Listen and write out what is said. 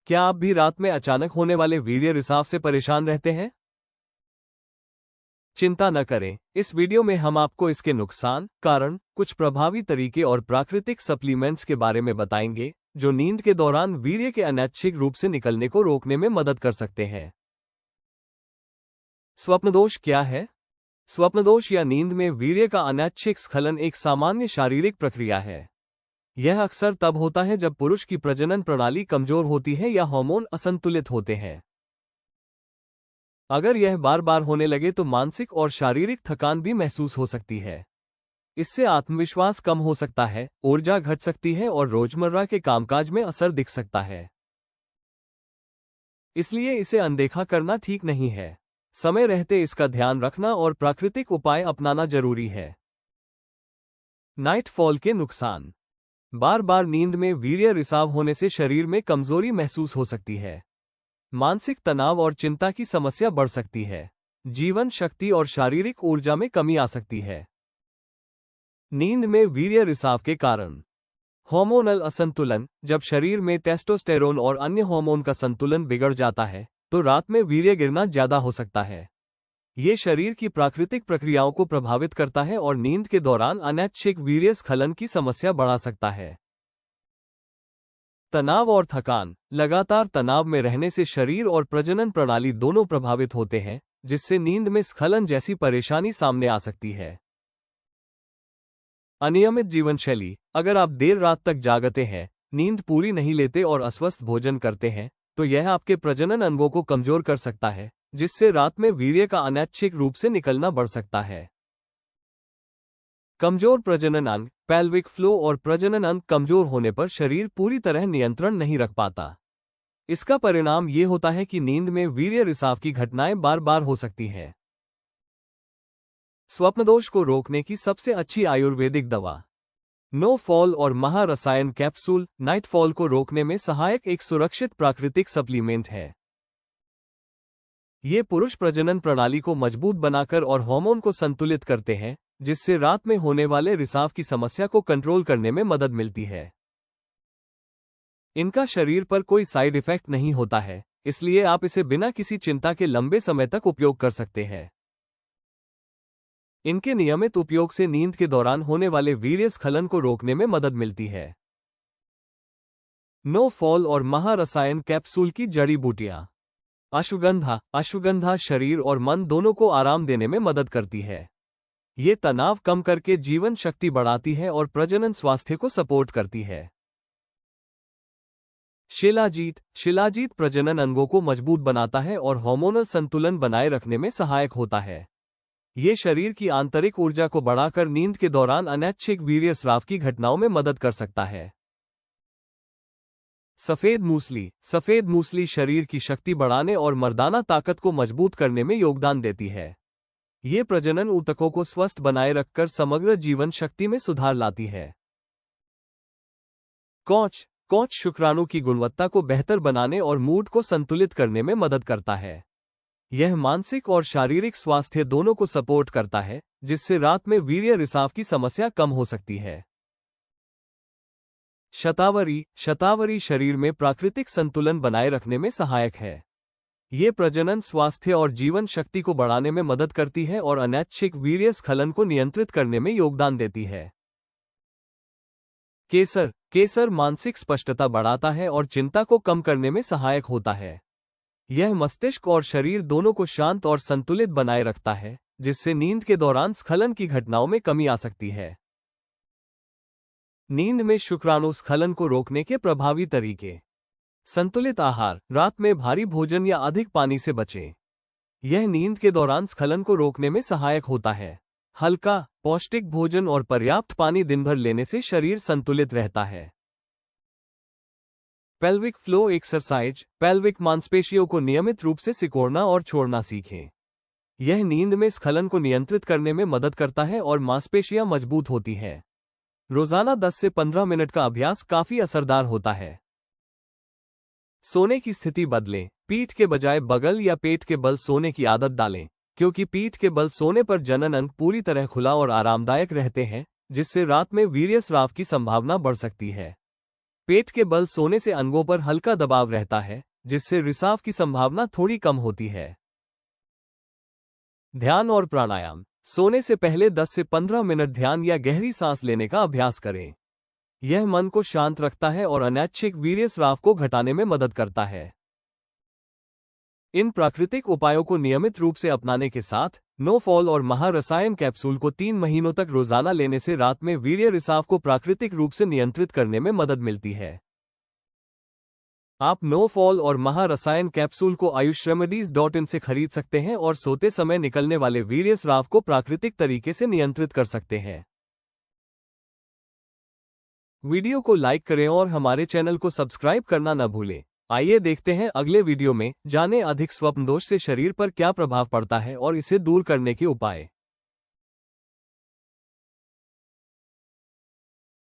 क्या आप भी रात में अचानक होने वाले वीर्य रिसाव से परेशान रहते हैं? चिंता न करें, इस वीडियो में हम आपको इसके नुकसान, कारण, कुछ प्रभावी तरीके और प्राकृतिक सप्लीमेंट्स के बारे में बताएंगे, जो नींद के दौरान वीर्य के अनैच्छिक रूप से निकलने को रोकने में मदद कर सकते हैं। स्वप्नदोष क्या है? स्वप्नदोष या नींद में वीर्य का अनैच्छिक स्खलन एक सामान्य शारीरिक प्रक्रिया है। यह अक्सर तब होता है जब पुरुष की प्रजनन प्रणाली कमजोर होती है या हार्मोन असंतुलित होते हैं। अगर यह बार बार होने लगे तो मानसिक और शारीरिक थकान भी महसूस हो सकती है। इससे आत्मविश्वास कम हो सकता है, ऊर्जा घट सकती है और रोजमर्रा के कामकाज में असर दिख सकता है। इसलिए इसे अनदेखा करना ठीक नहीं है। समय रहते इसका ध्यान रखना और प्राकृतिक उपाय अपनाना जरूरी है। नाइटफॉल के नुकसान। बार बार नींद में वीर्य रिसाव होने से शरीर में कमजोरी महसूस हो सकती है। मानसिक तनाव और चिंता की समस्या बढ़ सकती है। जीवन शक्ति और शारीरिक ऊर्जा में कमी आ सकती है। नींद में वीर्य रिसाव के कारण। हार्मोनल असंतुलन। जब शरीर में टेस्टोस्टेरोन और अन्य हार्मोन का संतुलन बिगड़ जाता है तो रात में वीर्य गिरना ज्यादा हो सकता है। ये शरीर की प्राकृतिक प्रक्रियाओं को प्रभावित करता है और नींद के दौरान अनैच्छिक वीर्य स्खलन की समस्या बढ़ा सकता है। तनाव और थकान। लगातार तनाव में रहने से शरीर और प्रजनन प्रणाली दोनों प्रभावित होते हैं, जिससे नींद में स्खलन जैसी परेशानी सामने आ सकती है। अनियमित जीवनशैली। अगर आप देर रात तक जागते हैं, नींद पूरी नहीं लेते और अस्वस्थ भोजन करते हैं, तो यह आपके प्रजनन अंगों को कमजोर कर सकता है, जिससे रात में वीर्य का अनैच्छिक रूप से निकलना बढ़ सकता है। कमजोर प्रजनन अंग। पेल्विक फ्लो और प्रजनन अंग कमजोर होने पर शरीर पूरी तरह नियंत्रण नहीं रख पाता। इसका परिणाम ये होता है कि नींद में वीर्य रिसाव की घटनाएं बार बार हो सकती हैं। स्वप्नदोष को रोकने की सबसे अच्छी आयुर्वेदिक दवा नो फॉल और महारसायन कैप्सूल नाइटफॉल को रोकने में सहायक एक सुरक्षित प्राकृतिक सप्लीमेंट है। ये पुरुष प्रजनन प्रणाली को मजबूत बनाकर और हार्मोन को संतुलित करते हैं, जिससे रात में होने वाले रिसाव की समस्या को कंट्रोल करने में मदद मिलती है। इनका शरीर पर कोई साइड इफेक्ट नहीं होता है, इसलिए आप इसे बिना किसी चिंता के लंबे समय तक उपयोग कर सकते हैं। इनके नियमित उपयोग से नींद के दौरान होने वाले वीर्य स्खलन को रोकने में मदद मिलती है। नो फॉल और महारसायन कैप्सूल की जड़ी बूटियां। अश्वगंधा। अश्वगंधा शरीर और मन दोनों को आराम देने में मदद करती है। ये तनाव कम करके जीवन शक्ति बढ़ाती है और प्रजनन स्वास्थ्य को सपोर्ट करती है। शिलाजीत। शिलाजीत प्रजनन अंगों को मजबूत बनाता है और हार्मोनल संतुलन बनाए रखने में सहायक होता है। ये शरीर की आंतरिक ऊर्जा को बढ़ाकर नींद के दौरान अनैच्छिक वीर्य स्राव की घटनाओं में मदद कर सकता है। सफेद मूसली। सफेद मूसली शरीर की शक्ति बढ़ाने और मर्दाना ताकत को मजबूत करने में योगदान देती है। ये प्रजनन ऊतकों को स्वस्थ बनाए रखकर समग्र जीवन शक्ति में सुधार लाती है। कौच। कौच शुक्राणु की गुणवत्ता को बेहतर बनाने और मूड को संतुलित करने में मदद करता है। यह मानसिक और शारीरिक स्वास्थ्य दोनों को सपोर्ट करता है, जिससे रात में वीर्य रिसाव की समस्या कम हो सकती है। शतावरी। शतावरी शरीर में प्राकृतिक संतुलन बनाए रखने में सहायक है। ये प्रजनन स्वास्थ्य और जीवन शक्ति को बढ़ाने में मदद करती है और अनैच्छिक वीर्य स्खलन को नियंत्रित करने में योगदान देती है। केसर। केसर मानसिक स्पष्टता बढ़ाता है और चिंता को कम करने में सहायक होता है। यह मस्तिष्क और शरीर दोनों को शांत और संतुलित बनाए रखता है, जिससे नींद के दौरान स्खलन की घटनाओं में कमी आ सकती है। नींद में शुक्राणु स्खलन को रोकने के प्रभावी तरीके। संतुलित आहार। रात में भारी भोजन या अधिक पानी से बचें। यह नींद के दौरान स्खलन को रोकने में सहायक होता है। हल्का, पौष्टिक भोजन और पर्याप्त पानी दिन भर लेने से शरीर संतुलित रहता है। Pelvic flow exercise. पेल्विक मांसपेशियों को नियमित रूप से सिकोड़ना और छोड़ना सीखें। यह नींद में स्खलन को नियंत्रित करने में मदद करता है और मांसपेशियां मजबूत होती हैं। रोजाना 10 से 15 मिनट का अभ्यास काफी असरदार होता है। सोने की स्थिति बदलें। पीठ के बजाय बगल या पेट के बल सोने की आदत डालें, क्योंकि पीठ के बल सोने पर जनन अंग पूरी तरह खुला और आरामदायक रहते हैं, जिससे रात में वीर्य स्राव की संभावना बढ़ सकती है। पेट के बल सोने से अंगों पर हल्का दबाव रहता है, जिससे रिसाव की संभावना थोड़ी कम होती है। ध्यान और प्राणायाम। सोने से पहले 10 से 15 मिनट ध्यान या गहरी सांस लेने का अभ्यास करें। यह मन को शांत रखता है और अनैच्छिक वीर्यस्राव को घटाने में मदद करता है। इन प्राकृतिक उपायों को नियमित रूप से अपनाने के साथ नो फॉल और महारसायन कैप्सूल को 3 महीनों तक रोजाना लेने से रात में वीर्य रिसाव को प्राकृतिक रूप से नियंत्रित करने में मदद मिलती है। आप नो फॉल और महारसायन कैप्सूल को ayushremedies.in से खरीद सकते हैं और सोते समय निकलने वाले वीर्यस्राव को प्राकृतिक तरीके से नियंत्रित कर सकते हैं। वीडियो को लाइक करें और हमारे चैनल को सब्सक्राइब करना न भूलें। आइए देखते हैं अगले वीडियो में, जानें अधिक स्वप्न दोष से शरीर पर क्या प्रभाव पड़ता है और इसे दूर करने के उपाय।